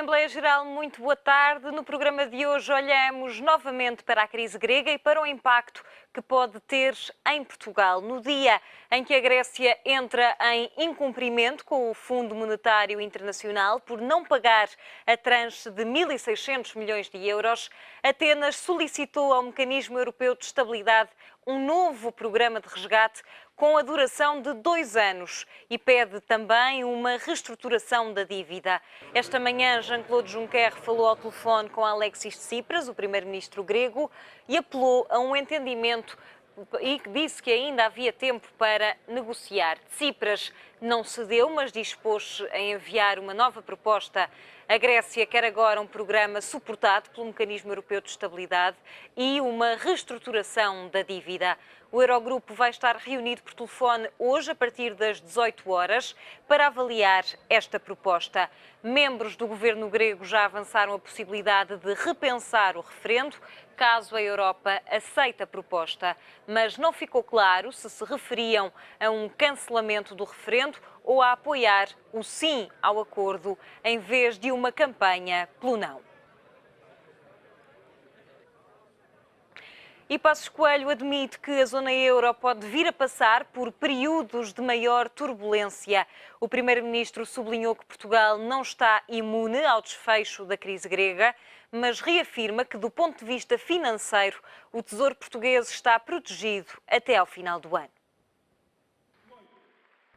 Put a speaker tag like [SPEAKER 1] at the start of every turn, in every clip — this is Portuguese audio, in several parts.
[SPEAKER 1] Assembleia Geral, muito boa tarde. No programa de hoje olhamos novamente para a crise grega e para o impacto que pode ter em Portugal. No dia em que a Grécia entra em incumprimento com o Fundo Monetário Internacional por não pagar a tranche de 1.600 milhões de euros, Atenas solicitou ao Mecanismo Europeu de Estabilidade um novo programa de resgate com a duração de 2 anos e pede também uma reestruturação da dívida. Esta manhã, Jean-Claude Juncker falou ao telefone com Alexis Tsipras, o primeiro-ministro grego, e apelou a um entendimento e disse que ainda havia tempo para negociar. Tsipras não cedeu, mas dispôs a enviar uma nova proposta. A Grécia quer agora um programa suportado pelo Mecanismo Europeu de Estabilidade e uma reestruturação da dívida. O Eurogrupo vai estar reunido por telefone hoje, a partir das 18 horas, para avaliar esta proposta. Membros do governo grego já avançaram a possibilidade de repensar o referendo, caso a Europa aceite a proposta. Mas não ficou claro se referiam a um cancelamento do referendo ou a apoiar o sim ao acordo, em vez de uma campanha pelo não. E Passos Coelho admite que a zona euro pode vir a passar por períodos de maior turbulência. O primeiro-ministro sublinhou que Portugal não está imune ao desfecho da crise grega, mas reafirma que, do ponto de vista financeiro, o Tesouro Português está protegido até ao final do ano.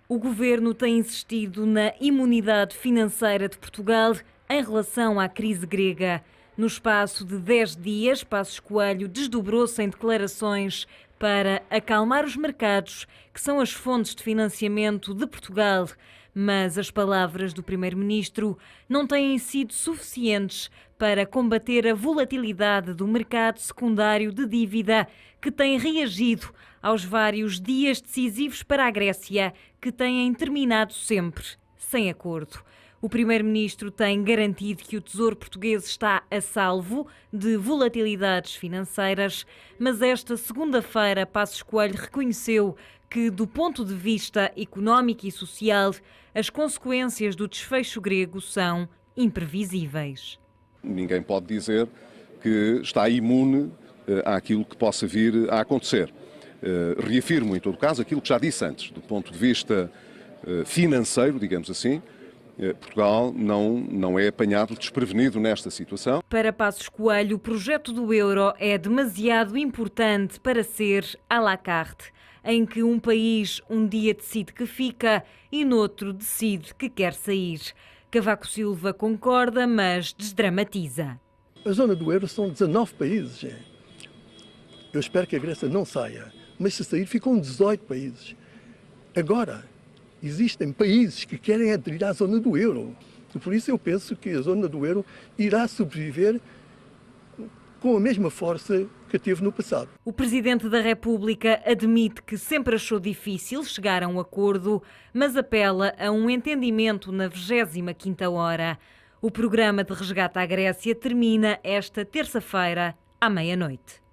[SPEAKER 1] O governo tem insistido na imunidade financeira de Portugal em relação à crise grega. No espaço de 10 dias, Passos Coelho desdobrou-se em declarações para acalmar os mercados, que são as fontes de financiamento de Portugal. Mas as palavras do primeiro-ministro não têm sido suficientes para combater a volatilidade do mercado secundário de dívida, que tem reagido aos vários dias decisivos para a Grécia, que têm terminado sempre sem acordo. O primeiro-ministro tem garantido que o Tesouro Português está a salvo de volatilidades financeiras, mas esta segunda-feira Passos Coelho reconheceu que, do ponto de vista económico e social, as consequências do desfecho grego são imprevisíveis.
[SPEAKER 2] Ninguém pode dizer que está imune àquilo que possa vir a acontecer. Reafirmo, em todo caso, aquilo que já disse antes, do ponto de vista financeiro, digamos assim, Portugal não é apanhado desprevenido nesta situação.
[SPEAKER 1] Para Passos Coelho, o projeto do euro é demasiado importante para ser à la carte, em que um país um dia decide que fica e noutro decide que quer sair. Cavaco Silva concorda, mas desdramatiza.
[SPEAKER 3] A zona do euro são 19 países. Eu espero que a Grécia não saia, mas se sair ficam 18 países. Agora, existem países que querem aderir à zona do euro. E por isso eu penso que a zona do euro irá sobreviver com a mesma força que teve no passado.
[SPEAKER 1] O Presidente da República admite que sempre achou difícil chegar a um acordo, mas apela a um entendimento na 25ª hora. O programa de resgate à Grécia termina esta terça-feira, à meia-noite.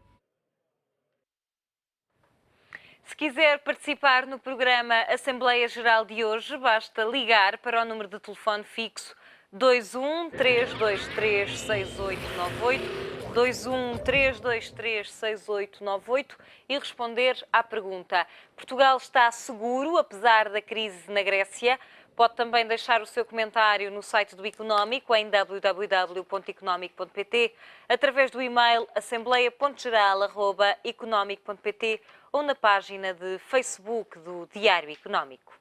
[SPEAKER 1] Se quiser participar no programa Assembleia Geral de hoje, basta ligar para o número de telefone fixo 21 323 6898, 21 323 6898 e responder à pergunta: Portugal está seguro apesar da crise na Grécia? Pode também deixar o seu comentário no site do Económico em www.economico.pt, através do e-mail assembleia.geral@economico.pt ou na página de Facebook do Diário Económico.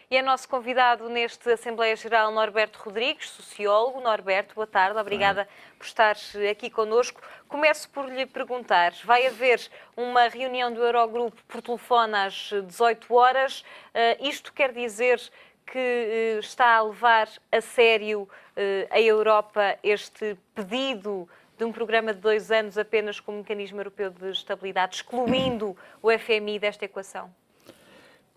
[SPEAKER 1] E é nosso convidado neste Assembleia Geral Norberto Rodrigues, sociólogo. Norberto, boa tarde, obrigada por estar aqui connosco. Começo por lhe perguntar, vai haver uma reunião do Eurogrupo por telefone às 18 horas. Isto quer dizer que está a levar a sério a Europa este pedido de um programa de 2 anos apenas com o Mecanismo Europeu de Estabilidade, excluindo o FMI desta equação?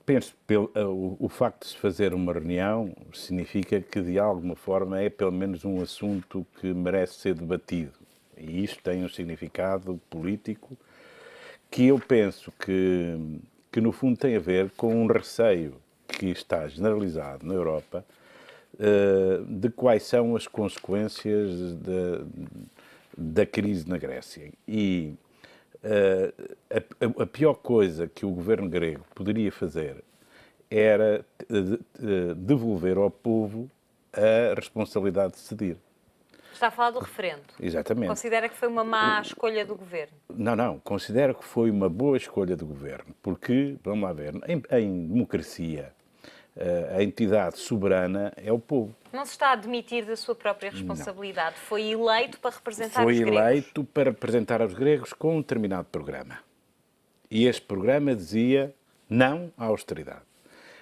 [SPEAKER 4] Penso que o facto de se fazer uma reunião significa que, de alguma forma, é pelo menos um assunto que merece ser debatido. E isto tem um significado político que eu penso que no fundo, tem a ver com um receio que está generalizado na Europa de quais são as consequências da crise na Grécia. E a pior coisa que o governo grego poderia fazer era devolver ao povo a responsabilidade de decidir.
[SPEAKER 1] Está a falar do referendo.
[SPEAKER 4] Exatamente.
[SPEAKER 1] Considera que foi uma má escolha do governo?
[SPEAKER 4] Não. Considero que foi uma boa escolha do governo, porque, vamos lá ver, em democracia, a entidade soberana é o povo.
[SPEAKER 1] Não se está a admitir da sua própria responsabilidade. Não. Foi eleito para representar os gregos.
[SPEAKER 4] Foi eleito para representar os gregos com um determinado programa. E este programa dizia não à austeridade.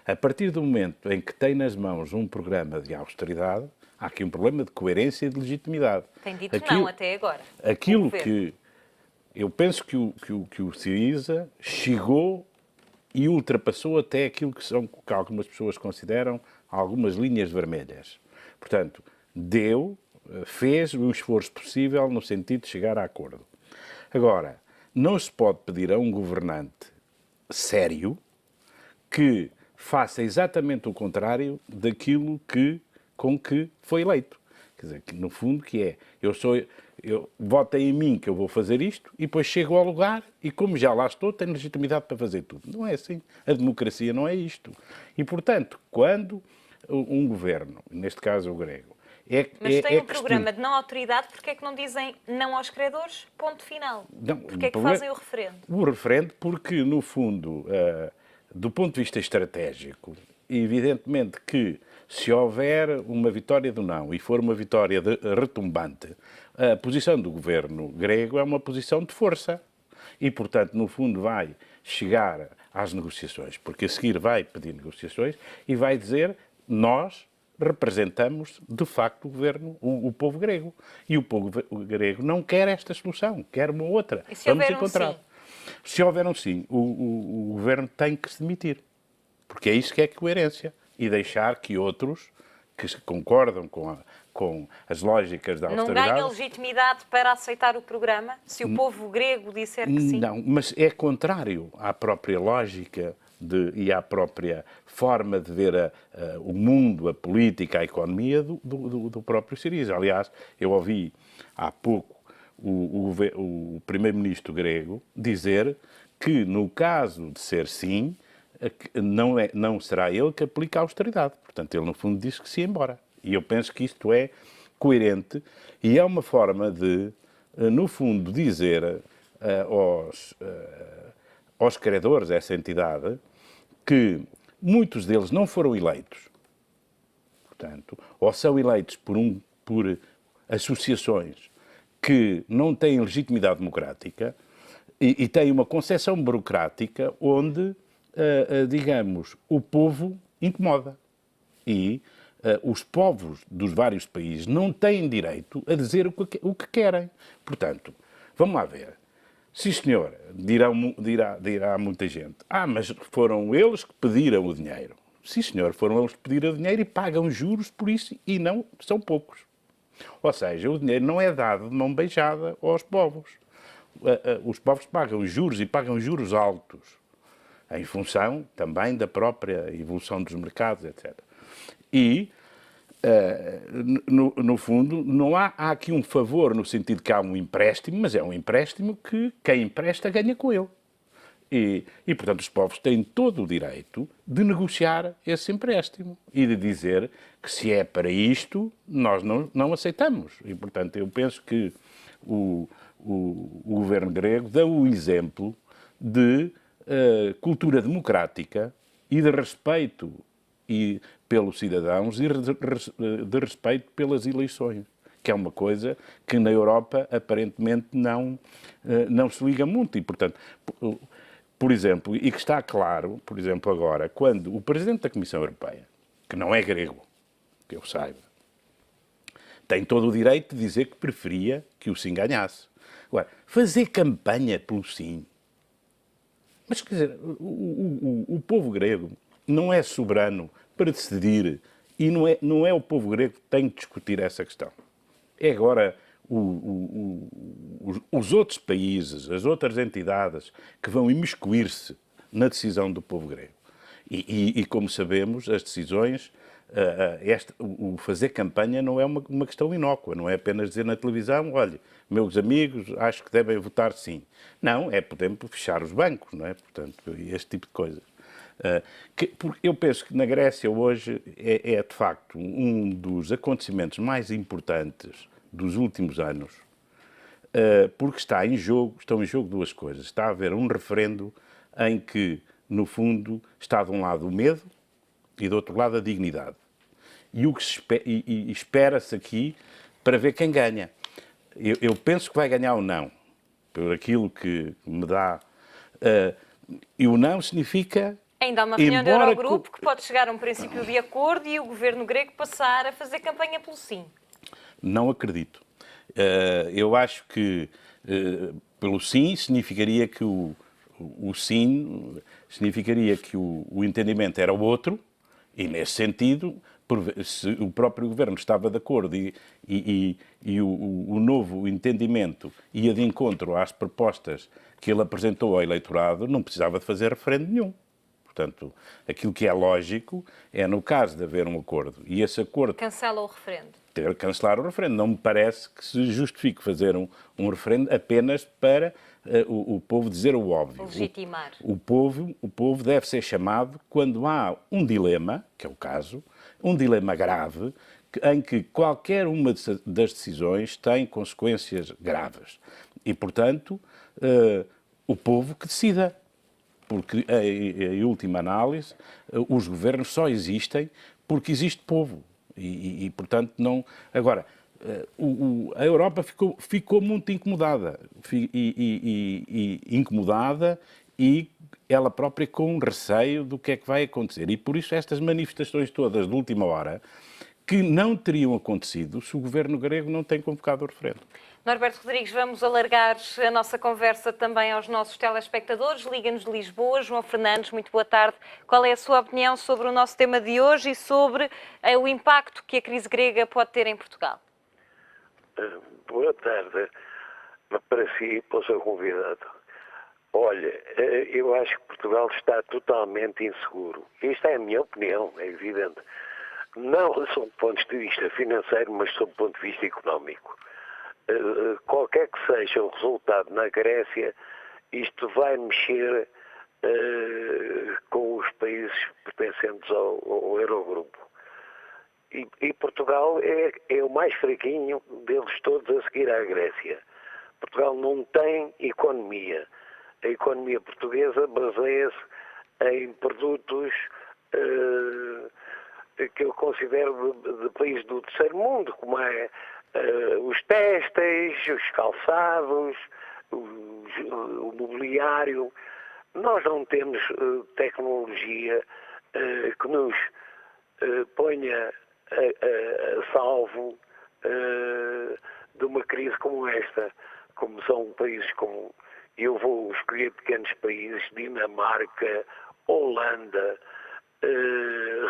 [SPEAKER 4] A partir do momento em que tem nas mãos um programa de austeridade, há aqui um problema de coerência e de legitimidade.
[SPEAKER 1] Tem dito não até agora.
[SPEAKER 4] Aquilo que eu penso que o Syriza chegou e ultrapassou até aquilo que algumas pessoas consideram algumas linhas vermelhas. Portanto, fez o esforço possível no sentido de chegar a acordo. Agora, não se pode pedir a um governante sério que faça exatamente o contrário daquilo com que foi eleito. Quer dizer, que no fundo votem em mim que eu vou fazer isto e depois chego ao lugar e como já lá estou, tenho legitimidade para fazer tudo. Não é assim. A democracia não é isto. E, portanto, quando um governo, neste caso o grego,
[SPEAKER 1] Mas tem um programa de não autoridade, porque é que não dizem não aos credores? Ponto final. Porque é que fazem o referendo?
[SPEAKER 4] O referendo porque, no fundo, do ponto de vista estratégico, evidentemente que se houver uma vitória do não e for uma vitória retumbante, a posição do governo grego é uma posição de força. E, portanto, no fundo vai chegar às negociações, porque a seguir vai pedir negociações e vai dizer nós representamos, de facto, o povo grego. E o povo grego não quer esta solução, quer uma outra.
[SPEAKER 1] E se houver um sim?
[SPEAKER 4] Se houver um sim, o governo tem que se demitir. Porque é isso que é coerência. E deixar que outros, que concordam com as lógicas da austeridade...
[SPEAKER 1] Não ganha legitimidade para aceitar o programa, se o povo grego disser que sim?
[SPEAKER 4] Não, mas é contrário à própria lógica e à própria forma de ver o mundo, a política, a economia do próprio Syriza. Aliás, eu ouvi há pouco o primeiro-ministro grego dizer que, no caso de ser sim, não será ele que aplica a austeridade. Portanto, ele, no fundo, diz que se ia embora. E eu penso que isto é coerente e é uma forma de, no fundo, dizer aos credores, essa entidade, que muitos deles não foram eleitos. Portanto, ou são eleitos por associações que não têm legitimidade democrática e têm uma concepção burocrática onde, digamos, o povo incomoda. E os povos dos vários países não têm direito a dizer o que querem. Portanto, vamos lá ver. Sim, senhor, dirá muita gente. Mas foram eles que pediram o dinheiro. Sim, senhor, foram eles que pediram o dinheiro e pagam juros por isso e não são poucos. Ou seja, o dinheiro não é dado de mão beijada aos povos. Os povos pagam juros e pagam juros altos, em função também da própria evolução dos mercados, etc. E, no fundo, não há aqui um favor no sentido que há um empréstimo, mas é um empréstimo que quem empresta ganha com ele. E, portanto, os povos têm todo o direito de negociar esse empréstimo e de dizer que se é para isto, nós não aceitamos. E, portanto, eu penso que o governo grego dá o exemplo de cultura democrática e de respeito pelos cidadãos e de respeito pelas eleições, que é uma coisa que na Europa aparentemente não se liga muito. E, portanto, por exemplo, e que está claro, por exemplo, agora, quando o Presidente da Comissão Europeia, que não é grego, que eu saiba, tem todo o direito de dizer que preferia que o sim ganhasse. Agora, fazer campanha pelo sim. Mas, quer dizer, o povo grego não é soberano para decidir e não é o povo grego que tem que discutir essa questão. É agora os outros países, as outras entidades que vão imiscuir-se na decisão do povo grego. E como sabemos, as decisões o fazer campanha não é uma questão inócua, não é apenas dizer na televisão, olha, meus amigos, acho que devem votar sim. Não, é, por exemplo, fechar os bancos, não é? Portanto, este tipo de coisas. Porque eu penso que na Grécia hoje é de facto um dos acontecimentos mais importantes dos últimos anos, porque estão em jogo duas coisas. Está a haver um referendo em que, no fundo, está de um lado o medo e do outro lado a dignidade. E o que espera-se aqui para ver quem ganha. Eu penso que vai ganhar o não, por aquilo que me dá. E o não significa...
[SPEAKER 1] Ainda há uma reunião do Eurogrupo que pode chegar a um princípio de acordo e o governo grego passar a fazer campanha pelo sim.
[SPEAKER 4] Não acredito. Eu acho que pelo sim significaria que o sim significaria que o entendimento era o outro, e nesse sentido, se o próprio governo estava de acordo e o novo entendimento ia de encontro às propostas que ele apresentou ao eleitorado, não precisava de fazer referendo nenhum. Portanto, aquilo que é lógico é, no caso de haver um acordo, e esse acordo...
[SPEAKER 1] Cancela o referendo.
[SPEAKER 4] Ter que cancelar o referendo. Não me parece que se justifique fazer um referendo apenas para o povo dizer o óbvio.
[SPEAKER 1] Legitimar.
[SPEAKER 4] O povo deve ser chamado quando há um dilema, que é o caso, um dilema grave, em que qualquer uma das decisões tem consequências graves. E, portanto, o povo que decida. Porque, em última análise, os governos só existem porque existe povo. E portanto, não... Agora, a Europa ficou muito incomodada. Incomodada e ela própria com receio do que é que vai acontecer. E por isso estas manifestações todas de última hora, que não teriam acontecido se o governo grego não tem convocado o referendo.
[SPEAKER 1] Norberto Rodrigues, vamos alargar a nossa conversa também aos nossos telespectadores. Liga-nos de Lisboa. João Fernandes, muito boa tarde. Qual é a sua opinião sobre o nosso tema de hoje e sobre o impacto que a crise grega pode ter em Portugal?
[SPEAKER 5] Boa tarde. Para si e para o seu convidado. Olha, eu acho que Portugal está totalmente inseguro. Esta é a minha opinião, é evidente. Não sob o ponto de vista financeiro, mas sob o ponto de vista económico. Qualquer que seja o resultado na Grécia, isto vai mexer com os países pertencentes ao Eurogrupo. E Portugal é o mais fraquinho deles todos a seguir à Grécia. Portugal não tem economia. A economia portuguesa baseia-se em produtos que eu considero de países do terceiro mundo, como é os têxteis, os calçados, o mobiliário. Nós não temos tecnologia que nos ponha a salvo de uma crise como esta, como são países como, eu vou escolher pequenos países, Dinamarca, Holanda,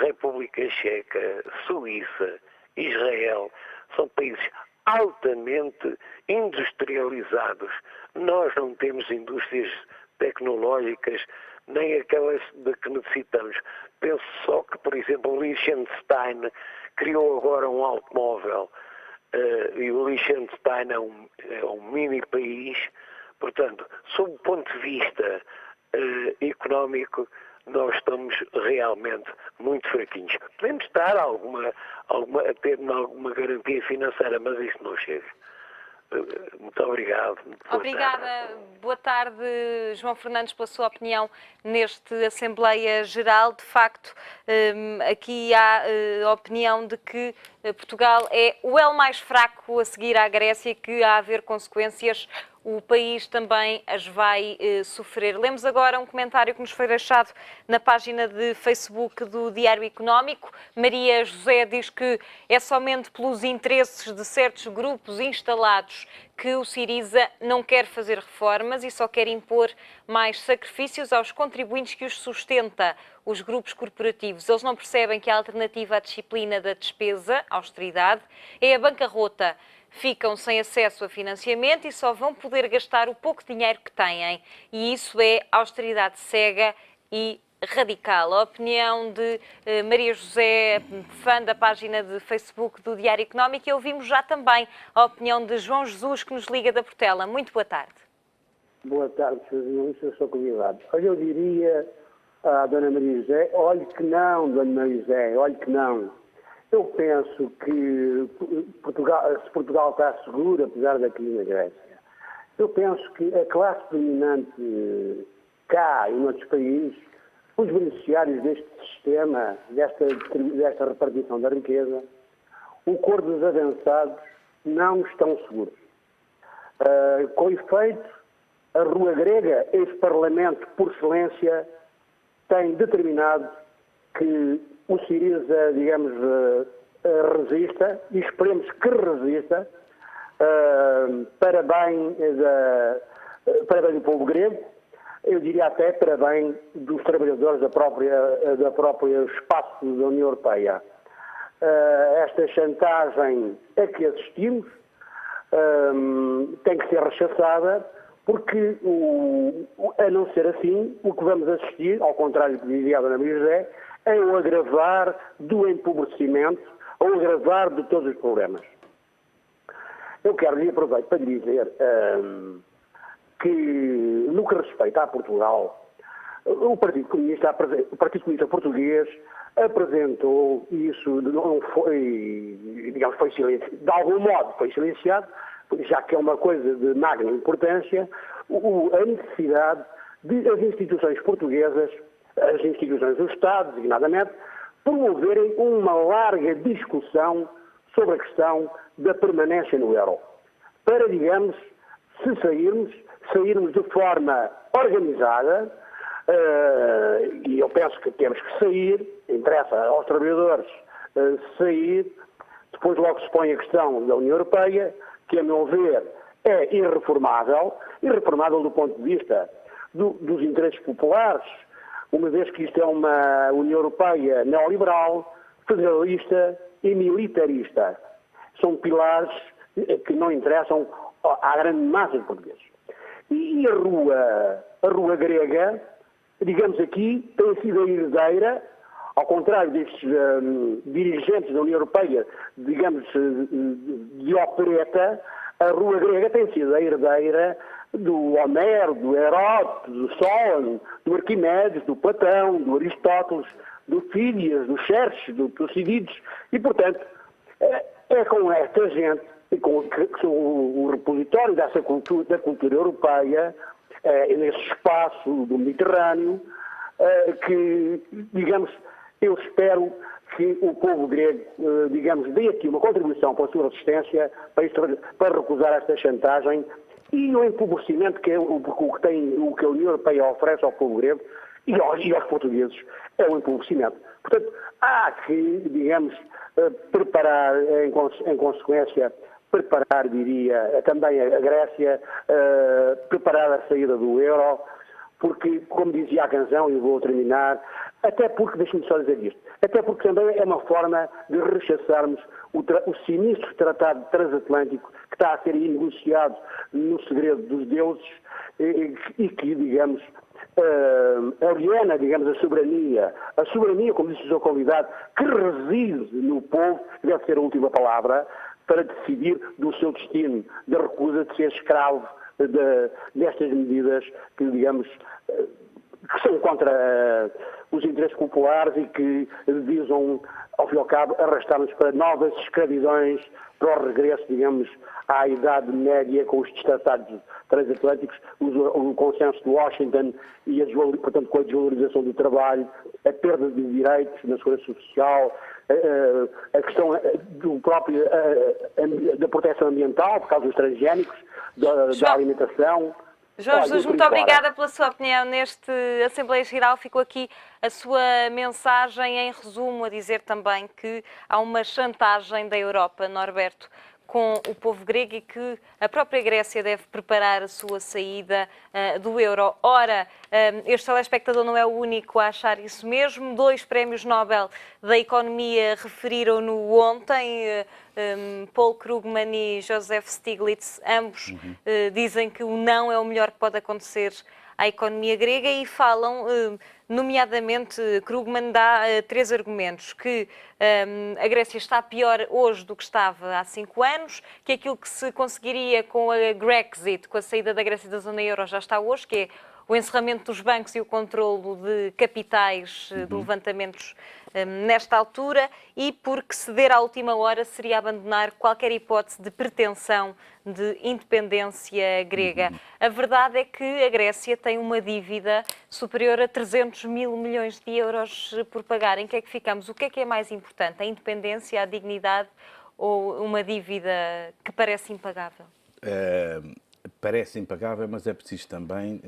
[SPEAKER 5] República Checa, Suíça, Israel. São países altamente industrializados. Nós não temos indústrias tecnológicas, nem aquelas de que necessitamos. Penso só que, por exemplo, o Liechtenstein criou agora um automóvel e o Liechtenstein é um mini país. Portanto, sob o ponto de vista económico, nós estamos realmente muito fraquinhos. Podemos estar a ter alguma garantia financeira, mas isso não chega. Muito obrigado.
[SPEAKER 1] Obrigada. Boa tarde, João Fernandes, pela sua opinião neste Assembleia Geral. De facto, aqui há a opinião de que Portugal é o elo mais fraco a seguir à Grécia e que, a haver consequências, o país também as vai sofrer. Lemos agora um comentário que nos foi deixado na página de Facebook do Diário Económico. Maria José diz que é somente pelos interesses de certos grupos instalados que o Syriza não quer fazer reformas e só quer impor mais sacrifícios aos contribuintes que os sustenta, os grupos corporativos. Eles não percebem que a alternativa à disciplina da despesa, austeridade, é a bancarrota. Ficam sem acesso a financiamento e só vão poder gastar o pouco dinheiro que têm. E isso é austeridade cega e radical. A opinião de Maria José, fã da página de Facebook do Diário Económico, e ouvimos já também a opinião de João Jesus, que nos liga da Portela. Muito boa tarde.
[SPEAKER 6] Boa tarde, Sr. Jornalista, eu sou convidado. Olha, eu diria à Dona Maria José, olhe que não, Dona Maria José, olhe que não. Eu penso que se Portugal está seguro, apesar da crise na Grécia, eu penso que a classe dominante cá e noutros países, os beneficiários deste sistema, desta repartição da riqueza, o cor dos avançados não estão seguros. Com efeito, a rua grega, esse parlamento por excelência, tem determinado que o Siriza, digamos, resista, e esperemos que resista, para bem do povo grego, eu diria até para bem dos trabalhadores da própria espaço da União Europeia. Esta chantagem a que assistimos tem que ser rechaçada, porque, a não ser assim, o que vamos assistir, ao contrário do que dizia a Dona Maria José, é o agravar do empobrecimento, ou agravar de todos os problemas. Eu quero lhe aproveitar para dizer que, no que respeita a Portugal, o Partido Comunista Português apresentou, e isso não foi, digamos, foi silenciado, de algum modo foi silenciado, já que é uma coisa de magna importância, a necessidade de as instituições portuguesas, as instituições do Estado, designadamente, promoverem uma larga discussão sobre a questão da permanência no euro. Para, digamos, se sairmos de forma organizada, e eu penso que temos que sair, interessa aos trabalhadores sair, depois logo se põe a questão da União Europeia, que, a meu ver, é irreformável do ponto de vista dos interesses populares, uma vez que isto é uma União Europeia neoliberal, federalista e militarista. São pilares que não interessam à grande massa de portugueses. E a rua grega, digamos aqui, tem sido a herdeira, ao contrário destes dirigentes da União Europeia, digamos, de opereta, a rua grega tem sido a herdeira do Homero, do Heródoto, do Solon, do Arquimedes, do Platão, do Aristóteles, do Fídias, do Xerxes, do Tucídides, e, portanto, é com esta gente, que são o repositório da cultura europeia, nesse espaço do Mediterrâneo, que, digamos, eu espero que o povo grego, digamos, dê aqui uma contribuição para a sua resistência, para recusar esta chantagem e o empobrecimento que é o que a União Europeia oferece ao povo grego e aos portugueses é o empobrecimento. Portanto, há que, digamos, preparar, em consequência, diria, também a Grécia, preparar a saída do euro, porque, como dizia a canção, e vou terminar, até porque, deixe-me só dizer isto, até porque também é uma forma de rechaçarmos o sinistro tratado transatlântico que está a ser negociado no segredo dos deuses e que, digamos, aliena, digamos, a soberania, como disse o seu convidado, que reside no povo, deve ser a última palavra, para decidir do seu destino, da recusa de ser escravo destas medidas que, digamos, que são contra os interesses populares e que visam, ao fim e ao cabo, arrastar-nos para novas escravidões, para o regresso, digamos, à Idade Média com os tratados transatlânticos, o consenso de Washington e, portanto, com a desvalorização do trabalho, a perda de direitos na segurança social, a questão da proteção ambiental, por causa dos transgénicos, da alimentação.
[SPEAKER 1] João Jesus, muito obrigada pela sua opinião neste Assembleia Geral. Ficou aqui a sua mensagem em resumo, a dizer também que há uma chantagem da Europa, Norberto, com o povo grego e que a própria Grécia deve preparar a sua saída do euro. Ora, este telespectador não é o único a achar isso mesmo. 2 prémios Nobel da Economia referiram-no ontem. Paul Krugman e Joseph Stiglitz, ambos dizem que o não é o melhor que pode acontecer à economia grega e falam nomeadamente Krugman dá 3 argumentos, que a Grécia está pior hoje do que estava há 5 anos, que aquilo que se conseguiria com a Grexit, com a saída da Grécia da zona euro, já está hoje, que é o encerramento dos bancos e o controlo de capitais, de levantamentos nesta altura, e porque ceder à última hora seria abandonar qualquer hipótese de pretensão de independência grega. A verdade é que a Grécia tem uma dívida superior a 300 mil milhões de euros por pagar. Em que é que ficamos? O que é mais importante? A independência, a dignidade ou uma dívida que parece impagável?
[SPEAKER 4] Parece impagável, mas é preciso também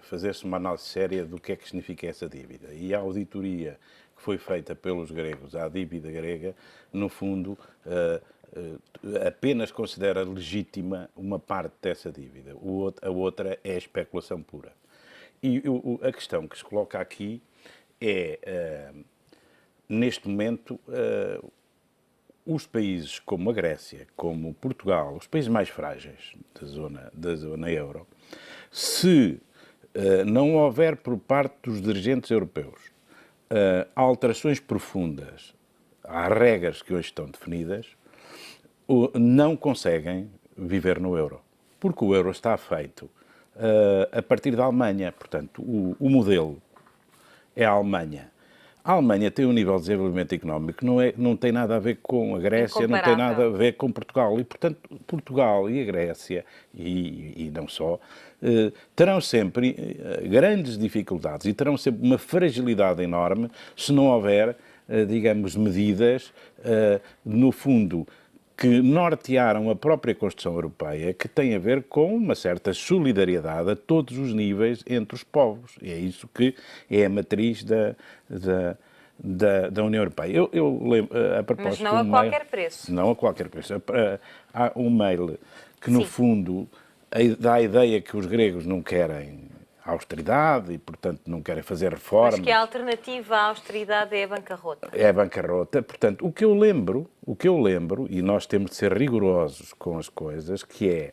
[SPEAKER 4] fazer-se uma análise séria do que é que significa essa dívida. E a auditoria que foi feita pelos gregos à dívida grega, no fundo, apenas considera legítima uma parte dessa dívida. A outra é especulação pura. E a questão que se coloca aqui é, neste momento, os países como a Grécia, como Portugal, os países mais frágeis da zona euro, se não houver por parte dos dirigentes europeus alterações profundas às regras que hoje estão definidas, não conseguem viver no euro. Porque o euro está feito a partir da Alemanha. Portanto, o modelo é a Alemanha. A Alemanha tem um nível de desenvolvimento económico que não tem nada a ver com a Grécia, não tem nada a ver com Portugal. E, portanto, Portugal e a Grécia, e não só, terão sempre grandes dificuldades e terão sempre uma fragilidade enorme se não houver, digamos, medidas, no fundo, que nortearam a própria Constituição Europeia, que tem a ver com uma certa solidariedade a todos os níveis entre os povos. E é isso que é a matriz da União Europeia. Eu lembro, a propósito...
[SPEAKER 1] Mas não a qualquer preço.
[SPEAKER 4] Não a qualquer preço. Há um mail que, no fundo, dá a ideia que os gregos não querem austeridade e, portanto, não querem fazer reformas.
[SPEAKER 1] Mas que a alternativa à austeridade é a bancarrota.
[SPEAKER 4] É a bancarrota. Portanto, o que eu lembro, e nós temos de ser rigorosos com as coisas, que é,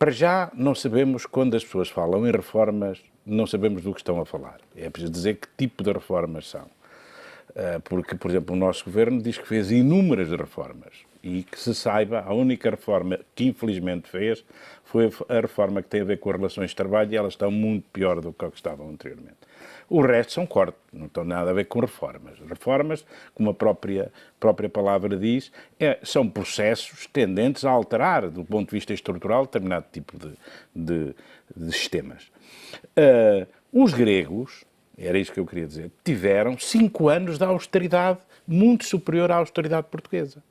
[SPEAKER 4] para já, não sabemos, quando as pessoas falam em reformas, não sabemos do que estão a falar. É preciso dizer que tipo de reformas são. Porque, por exemplo, o nosso governo diz que fez inúmeras reformas e que se saiba, a única reforma que infelizmente fez foi a reforma que tem a ver com as relações de trabalho e elas estão muito pior do que estavam anteriormente. O resto são cortes, não estão nada a ver com reformas. Reformas, como a própria palavra diz, são processos tendentes a alterar, do ponto de vista estrutural, determinado tipo de sistemas. Os gregos, era isso que eu queria dizer, tiveram 5 anos de austeridade muito superior à austeridade portuguesa.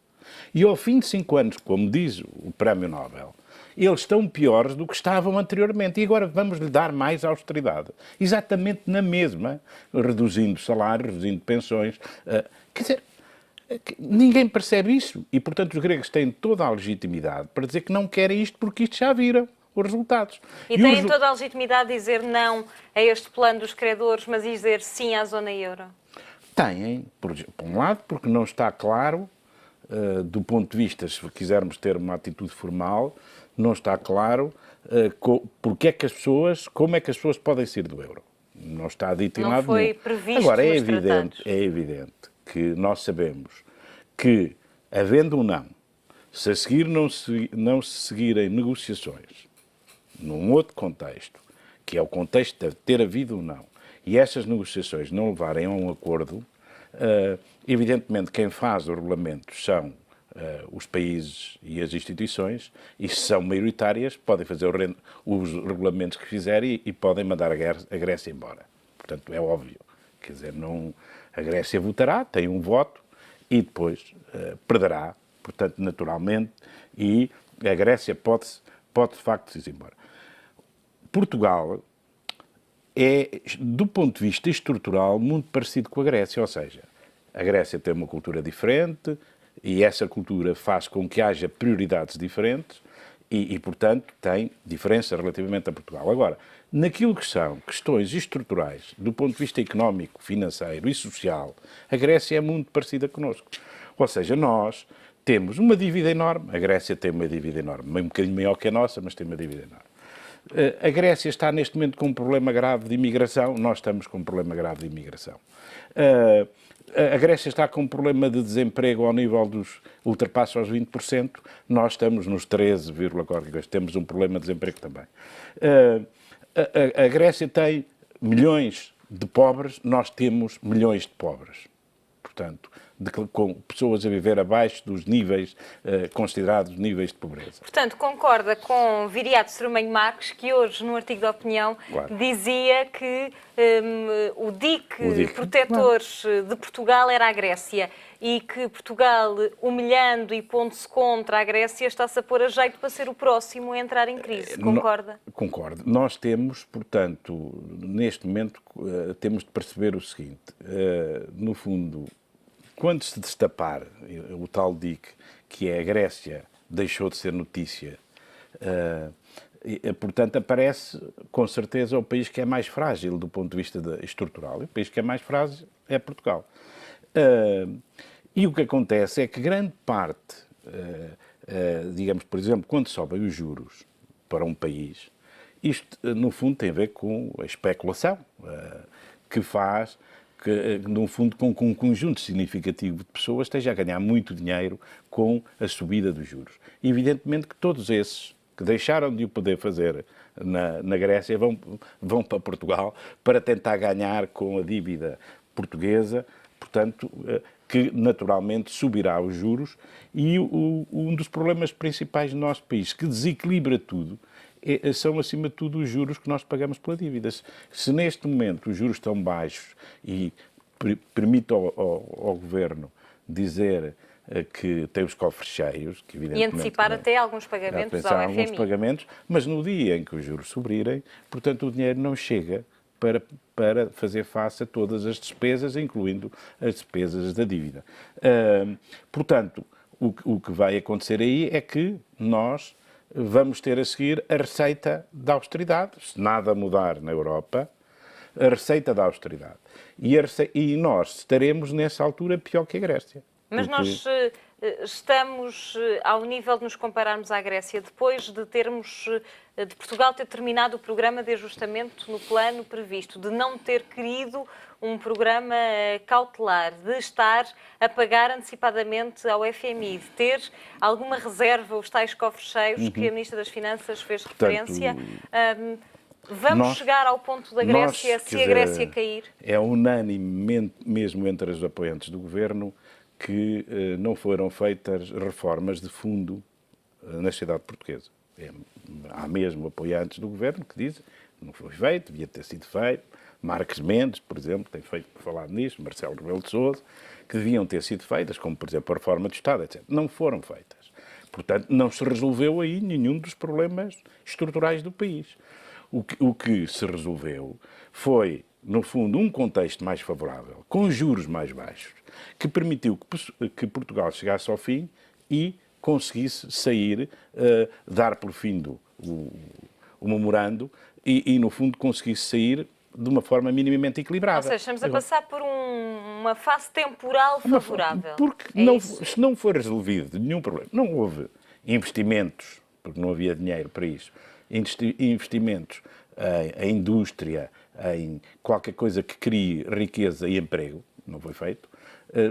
[SPEAKER 4] E ao fim de 5 anos, como diz o Prémio Nobel, eles estão piores do que estavam anteriormente. E agora vamos lhe dar mais austeridade. Exatamente na mesma, reduzindo salários, reduzindo pensões. Quer dizer, ninguém percebe isso. E, portanto, os gregos têm toda a legitimidade para dizer que não querem isto porque isto já viram os resultados.
[SPEAKER 1] E têm toda a legitimidade de dizer não a este plano dos credores, mas dizer sim à zona euro?
[SPEAKER 4] Têm, por um lado, porque não está claro, do ponto de vista, se quisermos ter uma atitude formal, não está claro porque é que as pessoas, como é que as pessoas podem sair do euro. Não está dito em lado nenhum.
[SPEAKER 1] Não foi previsto.
[SPEAKER 4] Agora,
[SPEAKER 1] é
[SPEAKER 4] evidente que nós sabemos que, havendo um não, se a seguir não se seguirem negociações num outro contexto, que é o contexto de ter havido um não, e essas negociações não levarem a um acordo, evidentemente quem faz os regulamentos são os países e as instituições, e se são maioritárias, podem fazer os regulamentos que fizerem e podem mandar a Grécia embora. Portanto, é óbvio. Quer dizer, a Grécia votará, tem um voto, e depois perderá, portanto, naturalmente, e a Grécia pode de facto ir embora. Portugal é, do ponto de vista estrutural, muito parecido com a Grécia, ou seja, a Grécia tem uma cultura diferente e essa cultura faz com que haja prioridades diferentes e, portanto, tem diferença relativamente a Portugal. Agora, naquilo que são questões estruturais, do ponto de vista económico, financeiro e social, a Grécia é muito parecida connosco. Ou seja, nós temos uma dívida enorme, a Grécia tem uma dívida enorme, um bocadinho maior que a nossa, mas tem uma dívida enorme. A Grécia está neste momento com um problema grave de imigração, nós estamos com um problema grave de imigração. A Grécia está com um problema de desemprego ao nível dos ultrapassa aos 20%, nós estamos nos 13, qualquer coisa, temos um problema de desemprego também. A Grécia tem milhões de pobres, nós temos milhões de pobres. Portanto, com pessoas a viver abaixo dos níveis considerados níveis de pobreza.
[SPEAKER 1] Portanto, concorda com Viriato Cermeño Marques, que hoje, num artigo de opinião, dizia que o dique protetor de Portugal era a Grécia e que Portugal, humilhando e pondo-se contra a Grécia, está-se a pôr a jeito para ser o próximo a entrar em crise. Concorda?
[SPEAKER 4] Concordo. Nós temos, portanto, neste momento, temos de perceber o seguinte. No fundo, quando se destapar o tal dique, que é a Grécia deixou de ser notícia, portanto, aparece com certeza o país que é mais frágil do ponto de vista estrutural. E o país que é mais frágil é Portugal. E o que acontece é que grande parte, digamos, por exemplo, quando sobem os juros para um país, isto, no fundo, tem a ver com a especulação que faz que, no fundo, com um conjunto significativo de pessoas esteja a ganhar muito dinheiro com a subida dos juros. E, evidentemente, que todos esses que deixaram de o poder fazer na Grécia vão para Portugal para tentar ganhar com a dívida portuguesa, portanto, que naturalmente subirá os juros. E um dos problemas principais do nosso país, que desequilibra tudo, são, acima de tudo, os juros que nós pagamos pela dívida. Se neste momento os juros estão baixos e permite ao Governo dizer que tem os cofres cheios, que evidentemente...
[SPEAKER 1] E antecipar até alguns pagamentos ao FMI.
[SPEAKER 4] Alguns pagamentos, mas no dia em que os juros subirem, portanto, o dinheiro não chega para fazer face a todas as despesas, incluindo as despesas da dívida. Portanto, o que vai acontecer aí é que nós vamos ter a seguir a receita da austeridade, se nada mudar na Europa, a receita da austeridade. E nós estaremos, nessa altura, pior que a Grécia.
[SPEAKER 1] Mas nós estamos ao nível de nos compararmos à Grécia, depois de Portugal ter terminado o programa de ajustamento no plano previsto, de não ter querido um programa cautelar, de estar a pagar antecipadamente ao FMI, de ter alguma reserva, os tais cofres cheios que a Ministra das Finanças fez referência. Vamos chegar ao ponto da Grécia, se a Grécia cair?
[SPEAKER 4] É unânime, mesmo entre os apoiantes do Governo, que não foram feitas reformas de fundo na sociedade portuguesa. Há mesmo apoiantes do Governo que dizem que não foi feito, devia ter sido feito. Marques Mendes, por exemplo, tem falado nisso, Marcelo Rebelo de Sousa, que deviam ter sido feitas, como, por exemplo, a reforma do Estado, etc. Não foram feitas. Portanto, não se resolveu aí nenhum dos problemas estruturais do país. O que se resolveu foi, no fundo, um contexto mais favorável, com juros mais baixos, que permitiu que Portugal chegasse ao fim e conseguisse sair, dar por fim o memorando e, no fundo, conseguisse sair de uma forma minimamente equilibrada.
[SPEAKER 1] Ou seja, estamos a passar por uma fase temporal favorável.
[SPEAKER 4] Porque se não for resolvido nenhum problema, não houve investimentos, porque não havia dinheiro para isso, investimentos em indústria, em qualquer coisa que crie riqueza e emprego, não foi feito.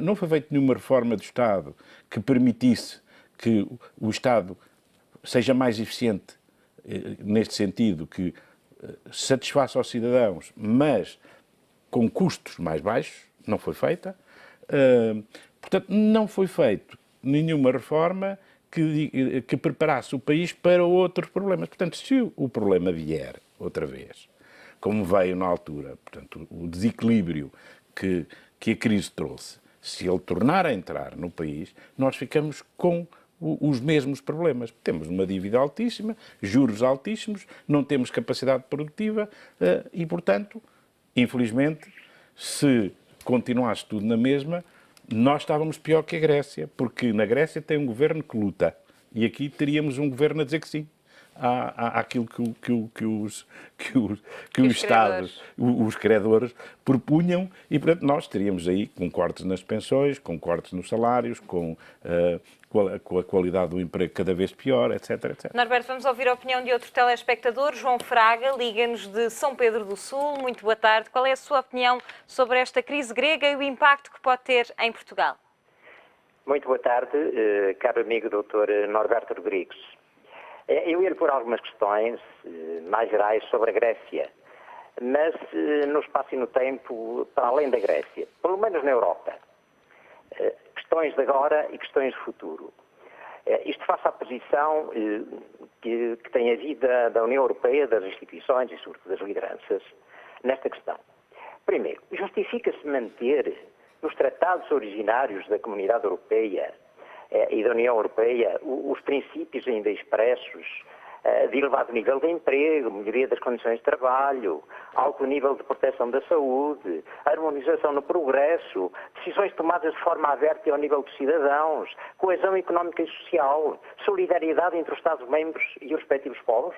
[SPEAKER 4] Não foi feita nenhuma reforma do Estado que permitisse que o Estado seja mais eficiente neste sentido, que satisfaça aos cidadãos, mas com custos mais baixos. Não foi feita. Portanto, não foi feita nenhuma reforma que preparasse o país para outros problemas. Portanto, se o problema vier outra vez, como veio na altura, portanto, o desequilíbrio que a crise trouxe, se ele tornar a entrar no país, nós ficamos com os mesmos problemas. Temos uma dívida altíssima, juros altíssimos, não temos capacidade produtiva e, portanto, infelizmente, se continuasse tudo na mesma, nós estávamos pior que a Grécia, porque na Grécia tem um governo que luta e aqui teríamos um governo a dizer que sim. àquilo que os Estados, os credores, propunham, e portanto nós teríamos aí com cortes nas pensões, com cortes nos salários, com a qualidade do emprego cada vez pior, etc, etc.
[SPEAKER 1] Norberto, vamos ouvir a opinião de outro telespectador. João Fraga, liga-nos de São Pedro do Sul. Muito boa tarde. Qual é a sua opinião sobre esta crise grega e o impacto que pode ter em Portugal?
[SPEAKER 7] Muito boa tarde, caro amigo Dr. Norberto Rodrigues. Eu ia lhe pôr algumas questões mais gerais sobre a Grécia, mas no espaço e no tempo para além da Grécia, pelo menos na Europa. Questões de agora e questões de futuro. Isto face à posição que tem havido da União Europeia, das instituições e sobretudo das lideranças nesta questão. Primeiro, justifica-se manter nos tratados originários da Comunidade Europeia e da União Europeia os princípios ainda expressos de elevado nível de emprego, melhoria das condições de trabalho, alto nível de proteção da saúde, harmonização no progresso, decisões tomadas de forma aberta e ao nível dos cidadãos, coesão económica e social, solidariedade entre os Estados-membros e os respectivos povos?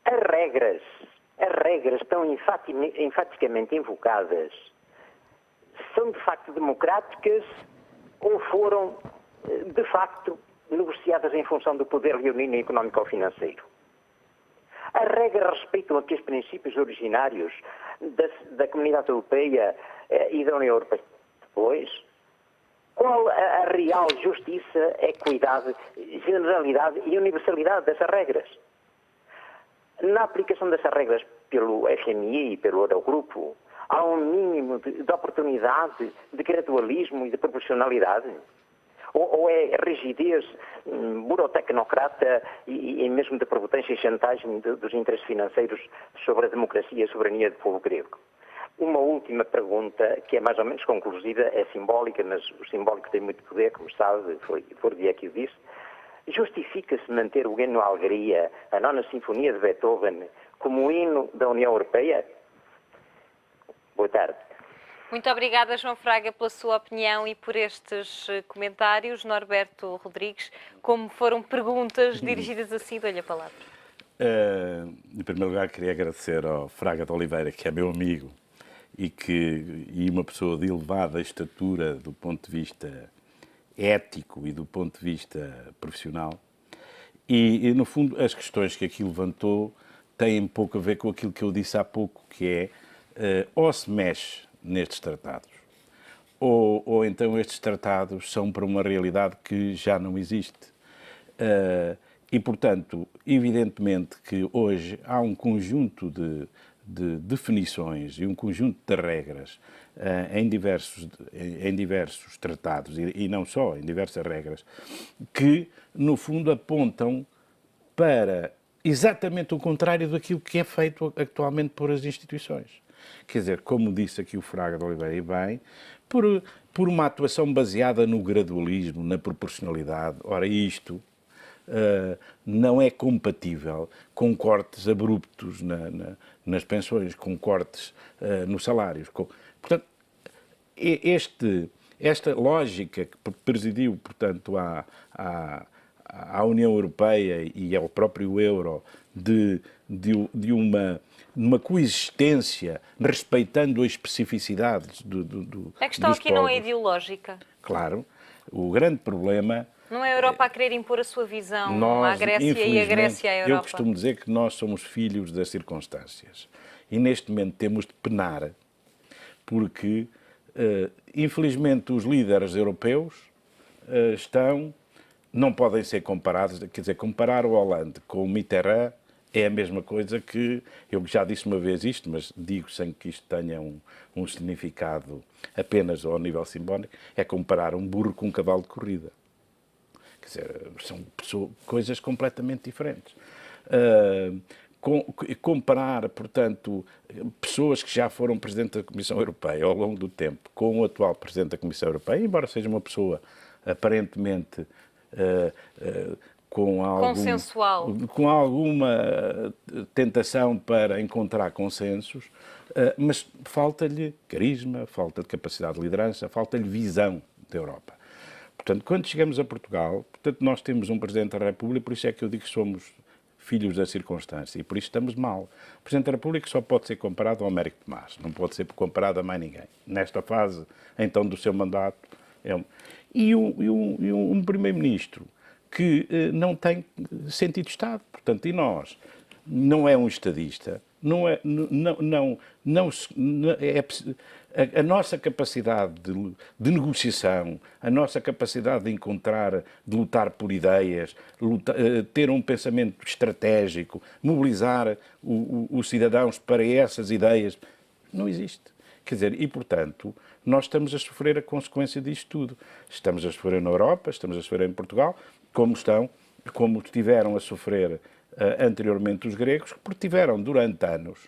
[SPEAKER 7] As regras tão enfaticamente invocadas são de facto democráticas ou foram de facto negociadas em função do poder leonino económico ou financeiro? As regras respeitam aqueles princípios originários da Comunidade Europeia e da União Europeia. Depois, qual a real justiça, equidade, generalidade e universalidade dessas regras? Na aplicação dessas regras pelo FMI e pelo Eurogrupo, há um mínimo de oportunidade, de gradualismo e de proporcionalidade? Ou é rigidez burotecnocrata e mesmo de prepotência e chantagem dos interesses financeiros sobre a democracia e a soberania do povo grego? Uma última pergunta, que é mais ou menos conclusiva, é simbólica, mas o simbólico tem muito poder, como sabe, foi Bourdieu que o disse. Justifica-se manter o hino à alegria, a Nona Sinfonia de Beethoven, como hino da União Europeia? Boa tarde.
[SPEAKER 1] Muito obrigada, João Fraga, pela sua opinião e por estes comentários. Norberto Rodrigues, como foram perguntas dirigidas assim, dou-lhe a palavra.
[SPEAKER 4] Em primeiro lugar, queria agradecer ao Fraga de Oliveira, que é meu amigo e uma pessoa de elevada estatura do ponto de vista ético e do ponto de vista profissional. E no fundo, as questões que aqui levantou têm pouco a ver com aquilo que eu disse há pouco, que é ou se mexe nestes tratados, ou então estes tratados são para uma realidade que já não existe. E, portanto, evidentemente que hoje há um conjunto de definições e um conjunto de regras em diversos tratados, e não só, em diversas regras, que, no fundo, apontam para exatamente o contrário daquilo que é feito atualmente por as instituições. Quer dizer, como disse aqui o Fraga de Oliveira e bem, por uma atuação baseada no gradualismo, na proporcionalidade. Ora, isto não é compatível com cortes abruptos nas pensões, com cortes nos salários. Portanto, esta lógica que presidiu, portanto, à União Europeia e ao próprio euro de uma coexistência respeitando as especificidades
[SPEAKER 1] A questão
[SPEAKER 4] dos
[SPEAKER 1] aqui não é
[SPEAKER 4] povos.
[SPEAKER 1] ideológica.
[SPEAKER 4] Claro. O grande problema...
[SPEAKER 1] Não é a Europa a querer impor a sua visão à Grécia e a Grécia à Europa.
[SPEAKER 4] Eu costumo dizer que nós somos filhos das circunstâncias. E neste momento temos de penar porque, infelizmente, os líderes europeus não podem ser comparados. Quer dizer, comparar o Hollande com o Mitterrand é a mesma coisa que, eu já disse uma vez isto, mas digo sem que isto tenha um significado apenas ao nível simbólico, é comparar um burro com um cavalo de corrida. Quer dizer, são coisas completamente diferentes. Comparar, portanto, pessoas que já foram Presidente da Comissão Europeia ao longo do tempo com o atual Presidente da Comissão Europeia, embora seja uma pessoa aparentemente
[SPEAKER 1] consensual,
[SPEAKER 4] com alguma tentação para encontrar consensos, mas falta-lhe carisma, falta de capacidade de liderança, falta-lhe visão da Europa. Portanto, quando chegamos a Portugal, portanto, nós temos um Presidente da República, por isso é que eu digo que somos filhos da circunstância, e por isso estamos mal. O Presidente da República só pode ser comparado ao Américo Tomás, não pode ser comparado a mais ninguém. Nesta fase, então, do seu mandato. E um Primeiro-Ministro que não tem sentido de Estado. Portanto, e nós, não é um estadista, a nossa capacidade de negociação, a nossa capacidade de encontrar, de lutar por ideias, ter um pensamento estratégico, mobilizar os cidadãos para essas ideias, não existe. Quer dizer, e portanto, nós estamos a sofrer a consequência disto tudo. Estamos a sofrer na Europa, estamos a sofrer em Portugal, como estiveram a sofrer anteriormente os gregos, porque tiveram durante anos,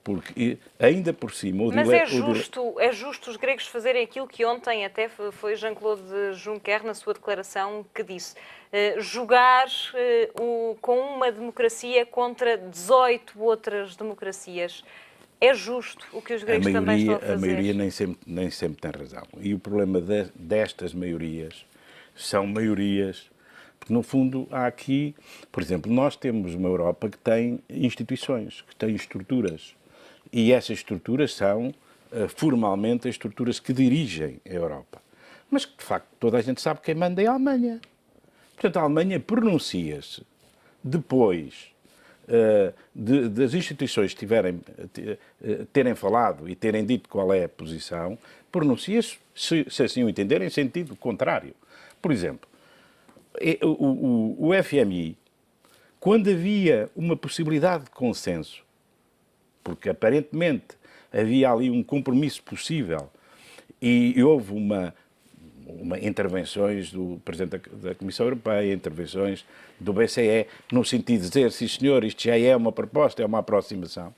[SPEAKER 4] porque ainda por cima...
[SPEAKER 1] Mas é justo os gregos fazerem aquilo que ontem até foi Jean-Claude Juncker, na sua declaração, que disse, jogar com uma democracia contra 18 outras democracias. É justo o que os gregos também estão a fazer?
[SPEAKER 4] A maioria nem sempre tem razão. E o problema destas maiorias são maiorias... Porque, no fundo, há aqui... Por exemplo, nós temos uma Europa que tem instituições, que tem estruturas. E essas estruturas são, formalmente, as estruturas que dirigem a Europa. Mas, de facto, toda a gente sabe quem manda é a Alemanha. Portanto, a Alemanha pronuncia-se depois das instituições terem falado e terem dito qual é a posição, pronuncia-se, se assim o entenderem, em sentido contrário. Por exemplo, o FMI, quando havia uma possibilidade de consenso, porque aparentemente havia ali um compromisso possível e houve intervenções do Presidente da Comissão Europeia, intervenções do BCE, no sentido de dizer, sim senhor, isto já é uma proposta, é uma aproximação.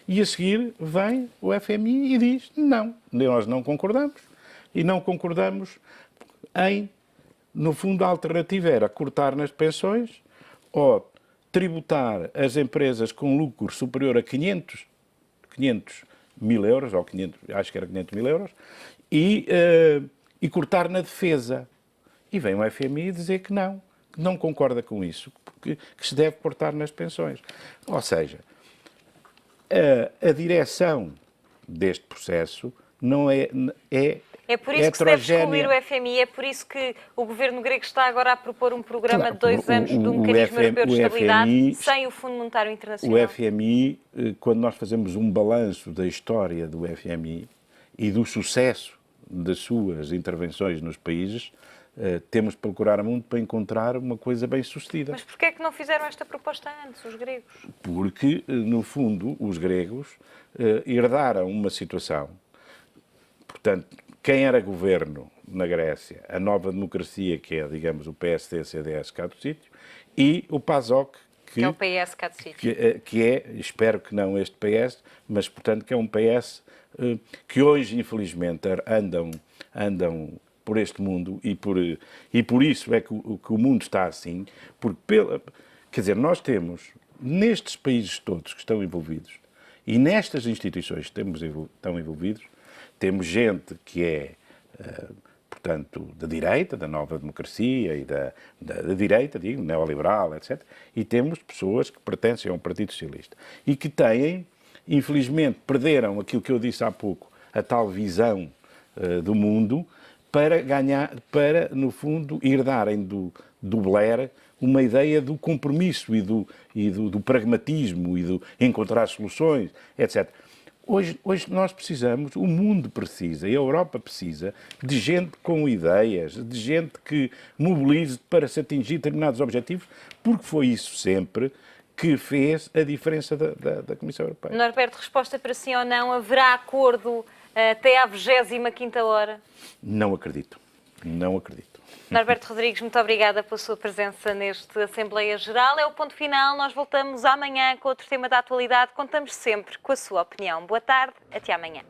[SPEAKER 4] E a seguir vem o FMI e diz, não, nós não concordamos. E não concordamos no fundo, a alternativa era cortar nas pensões ou tributar as empresas com lucro superior a 500 mil euros, ou 500, acho que era 500 mil euros, e cortar na defesa. E vem o FMI dizer que não concorda com isso, que se deve cortar nas pensões. Ou seja, a direção deste processo não é
[SPEAKER 1] por isso que se deve excluir o FMI, é por isso que o governo grego está agora a propor um programa de 2 anos do Mecanismo Europeu de Estabilidade sem o Fundo Monetário Internacional.
[SPEAKER 4] O FMI, quando nós fazemos um balanço da história do FMI e do sucesso das suas intervenções nos países, temos de procurar muito para encontrar uma coisa bem sucedida.
[SPEAKER 1] Mas porquê é que não fizeram esta proposta antes, os gregos?
[SPEAKER 4] Porque, no fundo, os gregos herdaram uma situação. Portanto, quem era governo na Grécia, a Nova Democracia, que é, digamos, o PSD, CDS cá do sítio, e o PASOK,
[SPEAKER 1] que é o PS cá do sítio.
[SPEAKER 4] Que é, espero que não este PS, mas, portanto, que é um PS que hoje, infelizmente, andam por este mundo e por isso é que o mundo está assim, porque quer dizer, nós temos, nestes países todos que estão envolvidos e nestas instituições que estão envolvidos, temos gente que é, portanto, da direita, da Nova Democracia e da direita, digo, neoliberal, etc. E temos pessoas que pertencem a um Partido Socialista e que têm, infelizmente, perderam aquilo que eu disse há pouco, a tal visão do mundo, para, no fundo, herdarem do Blair uma ideia do compromisso e do pragmatismo e do encontrar soluções, etc. Hoje nós precisamos, o mundo precisa, a Europa precisa de gente com ideias, de gente que mobilize para se atingir determinados objetivos, porque foi isso sempre que fez a diferença da Comissão Europeia.
[SPEAKER 1] Norberto, resposta para sim ou não, haverá acordo até à 25ª hora?
[SPEAKER 4] Não acredito.
[SPEAKER 1] Norberto Rodrigues, muito obrigada pela sua presença neste Assembleia Geral. É o ponto final. Nós voltamos amanhã com outro tema da atualidade. Contamos sempre com a sua opinião. Boa tarde, até amanhã.